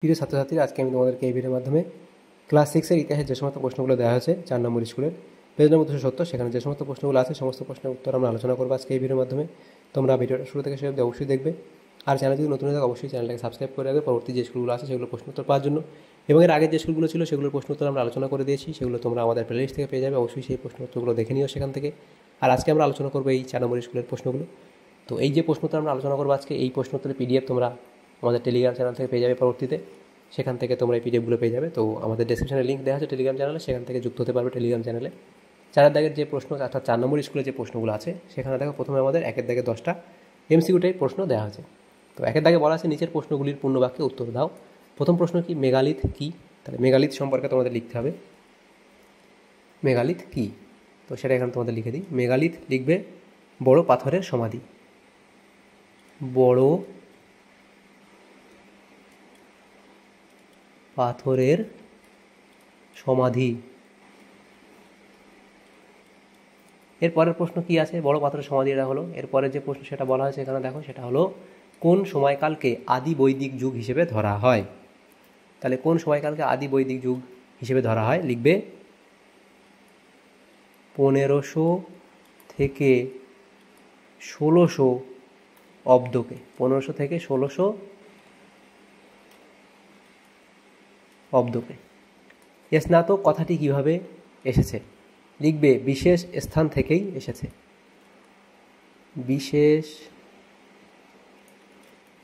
প্রিয় ছাত্রছাত্রীরা, আজকে আমি তোমাদেরকে এই ভিডিওর মাধ্যমে ক্লাস 6-এর ইতিহাসের যে সমস্ত প্রশ্নগুলো দেওয়া হয়েছে 4 নম্বর স্কুলের পেজ নম্বর 270, সেখানে যে সমস্ত প্রশ্নগুলো আছে সমস্ত প্রশ্নের উত্তর আমরা আলোচনা করবো আজকে এই ভিডিওর মাধ্যমে। তোমরা ভিডিওটা শুরু থেকে শেষ অবধি অবশ্যই দেখবে। আর চ্যানেল যদি নতুন হয়ে থাকে অবশ্যই চ্যানেলটাকে সাবস্ক্রাইব করে রাখবে পরবর্তী যে স্কুলগুলো আছে সেগুলো প্রশ্ন উত্তর পাওয়ার জন্য। এবং এর আগের যে স্কুলগুলো ছিল সেগুলোর প্রশ্ন উত্তর আমরা আলোচনা করে দিয়েছি, সেগুলো তোমরা আমাদের প্লেলিস্ট থেকে পেয়ে যাবে। অবশ্যই সেই প্রশ্ন উত্তরগুলো দেখে নিও সেখান থেকে। আর আজকে আমরা আলোচনা করবো এই 4 নম্বর স্কুলের প্রশ্নগুলো। তো এই যে প্রশ্ন উত্তর আমরা আলোচনা করবো আজকে, এই প্রশ্ন উত্তরের পিডিএফ তোমরা আমাদের টেলিগ্রাম চ্যানেল থেকে পেয়ে যাবে পরবর্তীতে। সেখান থেকে তোমরা এই পিডিএফগুলো পেয়ে যাবে। তো আমাদের ডেসক্রিপশনে লিঙ্ক দেওয়া আছে টেলিগ্রাম চ্যানেলে, সেখান থেকে যুক্ত হতে পারবে টেলিগ্রাম চ্যানেলে। 4 দাগের যে প্রশ্ন অর্থাৎ 4 নম্বর স্কুলের যে প্রশ্নগুলো আছে সেখানে দেখো প্রথমে আমাদের 1 দাগে 10টা এমসিকিউ টাইপ প্রশ্ন দেওয়া আছে। তো 1 দাগে বলা আছে নিচের প্রশ্নগুলির পূর্ণ বাক্যে উত্তর দাও। প্রথম প্রশ্ন কি, মেগালিথ কি? তাহলে মেগালিথ সম্পর্কে তোমাদের লিখতে হবে মেগালিথ কি। তো সেটা এখানে তোমাদের লিখে দিই। মেগালিথ লিখবে বড় পাথরের সমাধি। বড় পাথরের সমাধি। এরপরের প্রশ্ন কি আছে, বড় পাথরের সমাধি এটা হলো। এরপরের যে প্রশ্ন সেটা বলা হয়েছে এখানে দেখো, সেটা হলো কোন সময়কালকে আদি বৈদিক যুগ হিসেবে ধরা হয়? তাহলে কোন সময়কালকে আদি বৈদিক যুগ হিসেবে ধরা হয় লিখবে 1500 থেকে 1600 অব্দকে। 1500 থেকে 1600 অব্দকে। স্নাতক কথাটি কিভাবে এসেছে লিখবে বিশেষ স্থান থেকেই এসেছে। বিশেষ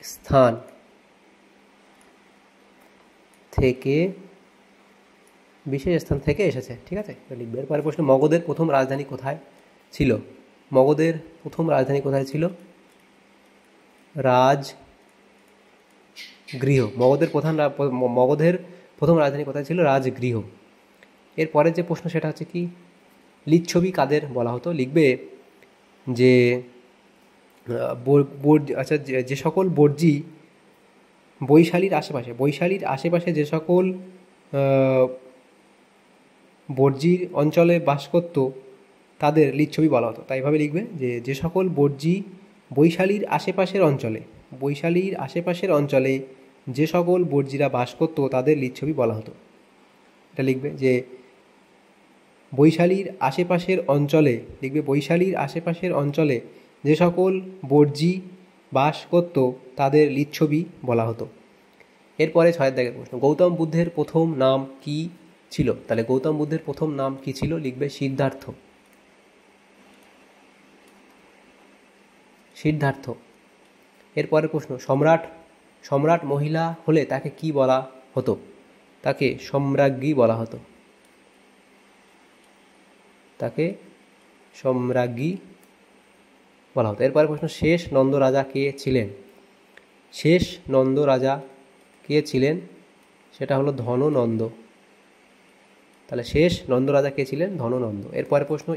স্থান থেকে এসেছে, ঠিক আছে, লিখবে। এরপরে প্রশ্ন, মগধের প্রথম রাজধানী কোথায় ছিল? মগধের প্রথম রাজধানী কোথায় ছিল? রাজগৃহ। মগধের প্রথম রাজধানী কোথায় ছিল? রাজগৃহ। এরপরে যে প্রশ্ন সেটা হচ্ছে কি, লিচ্ছবি কাদের বলা হতো? লিখবে যে আচ্ছা, যে সকল বর্জি বৈশালীর আশেপাশে যে সকল বর্জির অঞ্চলে বাস করত তাদের লিচ্ছবি বলা হতো। তাই এভাবে লিখবে যে সকল বর্জি বৈশালীর আশেপাশের অঞ্চলে যে সকল বর্জিরা বাস করত তাদের লিচ্ছবি বলা হতো। এটা লিখবে যে বৈশালীর আশেপাশের অঞ্চলে যে সকল বর্জি বাস করত তাদের লিচ্ছবি বলা হতো। এরপরে 6 দাগের প্রশ্ন, গৌতম বুদ্ধের প্রথম নাম কি ছিল? তাহলে গৌতম বুদ্ধের প্রথম নাম কি ছিল লিখবে সিদ্ধার্থ। এরপরে প্রশ্ন, সম্রাট মহিলা হলে তাকে কি বলা হতো? তাকে সম্রাজ্ঞী বলা হতো। এরপরে প্রশ্ন, শেষ নন্দ রাজা কে ছিলেন? সেটা হলো ধননন্দ। তাহলে শেষ নন্দ রাজা কে ছিলেন? ধননন্দ। এরপরে প্রশ্ন,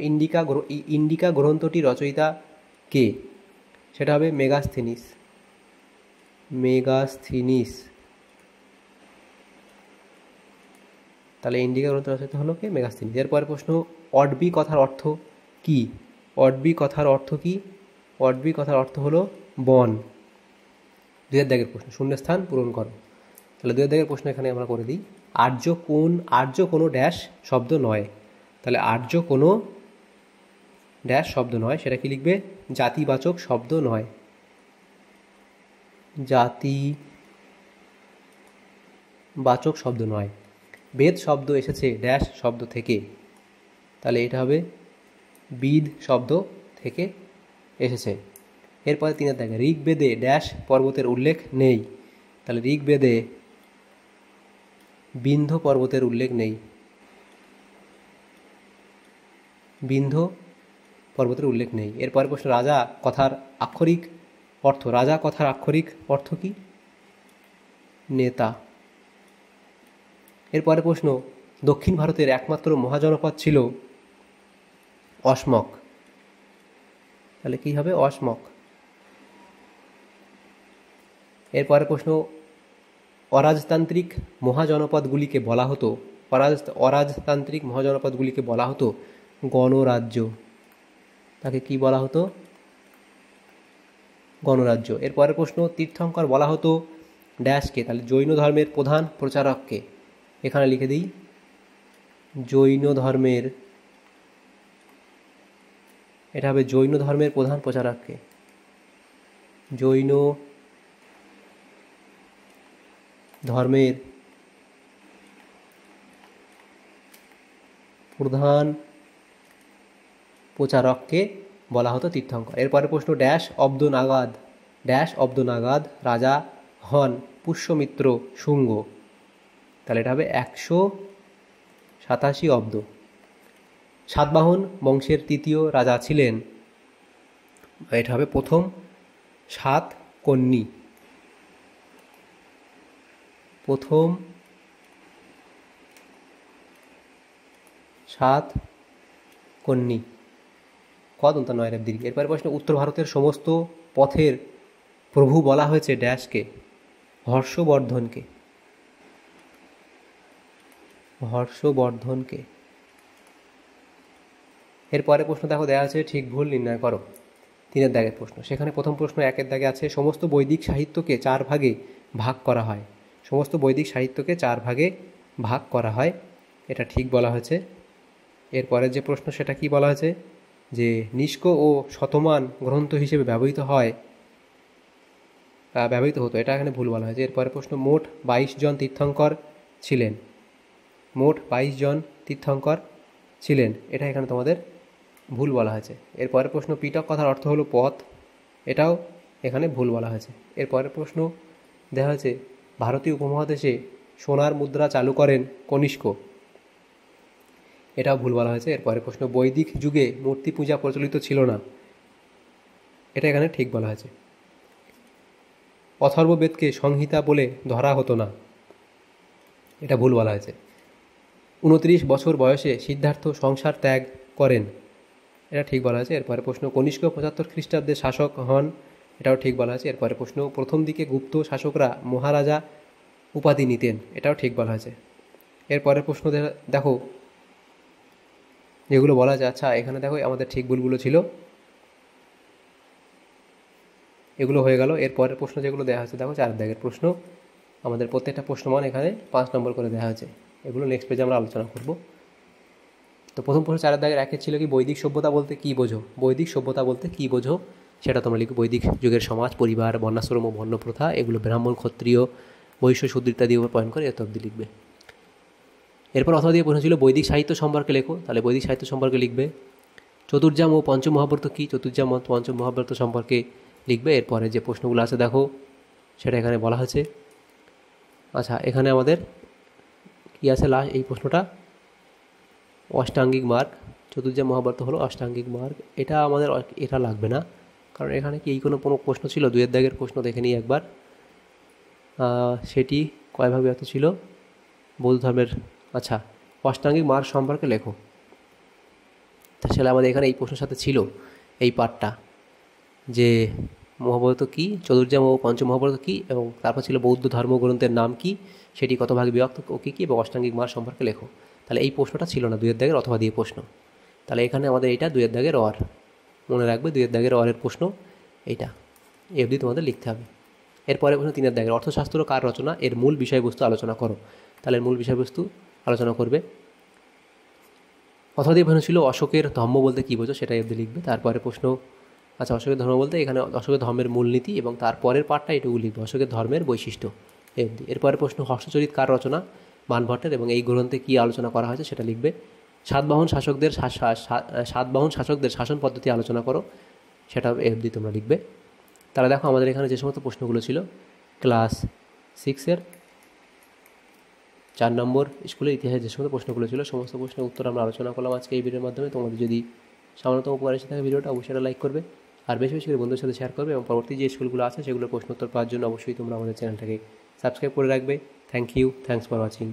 ইন্ডিকা গ্রন্থটি রচয়িতা কে? সেটা হবে মেগাস্থিনিস। তাহলে ইন্ডিকা গ্রন্থ রচয়িতা হলো কে? মেগাস্থিনিস। এরপরে প্রশ্ন, অডবি কথার অর্থ কি? অডবি কথার অর্থ হলো বন। 2 দাগের প্রশ্ন, শূন্যস্থান পূরণ করো। তাহলে 2 দাগের প্রশ্ন এখানে আমরা করে দিই। আর্য কোনো ড্যাশ শব্দ নয়। তাহলে আর্য কোনো ড্যাশ শব্দ নয়, সেটা কি লিখবে? জাতিবাচক শব্দ নয়। বেদ শব্দ এসেছে ড্যাশ শব্দ থেকে। তাহলে এটা হবে বিদ শব্দ থেকে এসেছে। এরপরে 3 দাগে, ঋগ্বেদে ড্যাশ পর্বতের উল্লেখ নেই। তাহলে ঋগ্বেদে বিন্ধ্য পর্বতের উল্লেখ নেই। এরপরে প্রশ্ন, রাজা কথার আক্ষরিক অর্থ কি? নেতা। এরপরে প্রশ্ন, দক্ষিণ ভারতের একমাত্র মহাজনপদ ছিল অসমক। তাহলে কি হবে? অসমক। এরপরে প্রশ্ন, অরাজতান্ত্রিক মহাজনপদগুলিকে বলা হতো গণরাজ্য। তাকে কি বলা হতো? গণরাজ্য। এরপরের প্রশ্ন, তীর্থঙ্কর বলা হতো ড্যাশকে, তাহলে জৈন ধর্মের প্রধান প্রচারককে, এখানে লিখে দিই জৈন ধর্মের, এটা হবে জৈন ধর্মের প্রধান প্রচারককে, জৈন ধর্মের প্রধান প্রচারককে বলা হতো তীর্থঙ্কর। এরপরে প্রশ্ন, ড্যাশ অব্দ নাগাদ রাজা হন পুষ্যমিত্র শুঙ্গ, তাহলে এটা হবে 187 অব্দ। সাতবাহন বংশের তৃতীয় রাজা ছিলেন, এটা হবে প্রথম সাতকর্ণী, প্রথম সাতকর্ণী, কদন্ত নয় রেব দীর্ঘ। এরপরে প্রশ্ন, উত্তর ভারতের সমস্ত পথের প্রভু বলা হয়েছে ড্যাশকে, হর্ষবর্ধনকে, হর্ষবর্ধনকে। এরপরে প্রশ্ন দেখো দেওয়া আছে ঠিক ভুল নির্ণয় করো, 3 দাগের প্রশ্ন। সেখানে প্রথম প্রশ্ন 1 দাগে আছে সমস্ত বৈদিক সাহিত্যকে 4 ভাগে ভাগ করা হয়, সমস্ত বৈদিক সাহিত্যকে 4 ভাগে ভাগ করা হয়, এটা ঠিক বলা হয়েছে। এরপরে যে প্রশ্ন সেটা কি বলা হয়েছে, যে নিষ্ক ও শতমান গ্রন্থ হিসেবে ব্যবহৃত হতো, এটা এখানে ভুল বলা হয়েছে। এরপরে প্রশ্ন, মোট 22 জন তীর্থঙ্কর ছিলেন, মোট 22 জন তীর্থঙ্কর ছিলেন, এটা এখানে তোমাদের ভুল বলা হয়েছে। এরপরের প্রশ্ন, পিটক কথার অর্থ হলো পথ, এটাও এখানে ভুল বলা হয়েছে। এরপরের প্রশ্ন দেওয়া হয়েছে ভারতীয় উপমহাদেশে সোনার মুদ্রা চালু করেন কনিষ্ক, এটাও ভুল বলা হয়েছে। এরপরের প্রশ্ন, বৈদিক যুগে মূর্তি পূজা প্রচলিত ছিল না, এটা এখানে ঠিক বলা হয়েছে। অথর্ববেদকে সংহিতা বলে ধরা হতো না, এটা ভুল বলা হয়েছে। 29 বছর বয়সে সিদ্ধার্থ সংসার ত্যাগ করেন, এটা ঠিক বলা হয়েছে। এরপরে প্রশ্ন, কনিষ্ক 75 খ্রিস্টাব্দের শাসক হন, এটাও ঠিক বলা হয়েছে। এরপরে প্রশ্ন, প্রথম দিকে গুপ্ত শাসকরা মহারাজা উপাধি নিতেন, এটাও ঠিক বলা হয়েছে। এরপরে প্রশ্ন দেখো যেগুলো বলা আছে, আচ্ছা এখানে দেখো আমাদের ঠিক ভুলগুলো ছিল, এগুলো হয়ে গেল। এরপরের প্রশ্ন যেগুলো দেওয়া হয়েছে দেখো 4 দাগের প্রশ্ন, আমাদের প্রত্যেকটা প্রশ্নমান এখানে 5 নম্বর করে দেওয়া হয়েছে, এগুলো নেক্সট পেজে আমরা আলোচনা করব। তো প্রথম প্রশ্ন 4 দাগের 1 ছিল কি, বৈদিক সভ্যতা বলতে কী বোঝো, বৈদিক সভ্যতা বলতে কী বোঝো সেটা তোমরা লিখো। বৈদিক যুগের সমাজ, পরিবার, বর্ণাশ্রম ও বর্ণ প্রথা, এগুলো ব্রাহ্মণ, ক্ষত্রিয়, বৈশ্য, শূদ্র ইত্যাদি উপর পয়েন্ট করে এত অবধি লিখবে। এরপর অথবা দিয়ে প্রশ্ন ছিল বৈদিক সাহিত্য সম্পর্কে লেখো, তাহলে বৈদিক সাহিত্য সম্পর্কে লিখবে। চতুর্যাম ও পঞ্চম মহাব্রত কী, চতুর্যাম ও পঞ্চম মহাব্রত সম্পর্কে লিখবে। এরপরে যে প্রশ্নগুলো আছে দেখো সেটা এখানে বলা হয়েছে। আচ্ছা এখানে আমাদের কী আছে লাস্ট এই প্রশ্নটা, অষ্টাঙ্গিক মার্গ, চতুর্যাম মহাব্রত হলো অষ্টাঙ্গিক মার্গ, এটা আমাদের এটা লাগবে না, কারণ এখানে কি এই কোনো প্রশ্ন ছিল, 2 দাগের প্রশ্ন দেখে নিই একবার, সেটি কয় ভাগে বিভক্ত ছিল বৌদ্ধ ধর্মের। আচ্ছা অষ্টাঙ্গিক মার্গ সম্পর্কে লেখো, তাহলে আমাদের এখানে এই প্রশ্নের সাথে ছিল এই পার্টটা, যে মহাভারত কী, চতুর্যাম ও পঞ্চম মহাভারত কী, এবং তারপর ছিল বৌদ্ধ ধর্মগ্রন্থের নাম কি, সেটি কত ভাগে বিভক্ত ও কী কী, এবং অষ্টাঙ্গিক মার্গ সম্পর্কে লেখো। তাহলে এই প্রশ্নটা ছিল না 2 দাগের অথবা দিয়ে প্রশ্ন, তাহলে এখানে আমাদের এইটা 2 দাগের অর, মনে রাখবে 2 দাগের অরের প্রশ্ন এইটা, এই অবধি তোমাদের লিখতে হবে। এরপরে প্রশ্ন 3 দাগের, অর্থশাস্ত্র কার রচনা, এর মূল বিষয়বস্তু আলোচনা করো, তাহলে এর মূল বিষয়বস্তু আলোচনা করবে। অথবা দিয়ে প্রশ্ন ছিল অশোকের ধর্ম বলতে কী বোঝো, সেটাই অবধি লিখবে। তারপরে প্রশ্ন, আচ্ছা অশোকের ধর্ম বলতে এখানে অশোকের ধর্মের মূলনীতি, এবং তারপরের পার্টটা এটুকু লিখবে, অশোকের ধর্মের বৈশিষ্ট্য এই অবধি। এরপরে প্রশ্ন, হর্ষচরিত কার রচনা, মানভট্টের, এবং এই গ্রন্থে কী আলোচনা করা হয়েছে সেটা লিখবে। সাতবাহন শাসকদের শাসন পদ্ধতি আলোচনা করো, সেটা এই অবধি তোমরা লিখবে। তাহলে দেখো আমাদের এখানে যে সমস্ত প্রশ্নগুলো ছিল ক্লাস 6-এর 4 নম্বর স্কুলের ইতিহাসের যে সমস্ত প্রশ্নগুলো ছিল, সমস্ত প্রশ্নের উত্তর আমরা আলোচনা করলাম আজকে এই ভিডিওর মাধ্যমে। তোমাদের যদি সামান্যতম উপকার এসে থাকে ভিডিওটা অবশ্যই লাইক করবে, আর বেশি বেশি করে বন্ধুদের সাথে শেয়ার করবে, এবং পরবর্তী যে স্কুলগুলো আছে সেগুলোর প্রশ্ন উত্তর পাওয়ার জন্য অবশ্যই তোমরা আমাদের চ্যানেলটাকে সাবস্ক্রাইব করে রাখবে। Thank you, thanks for watching.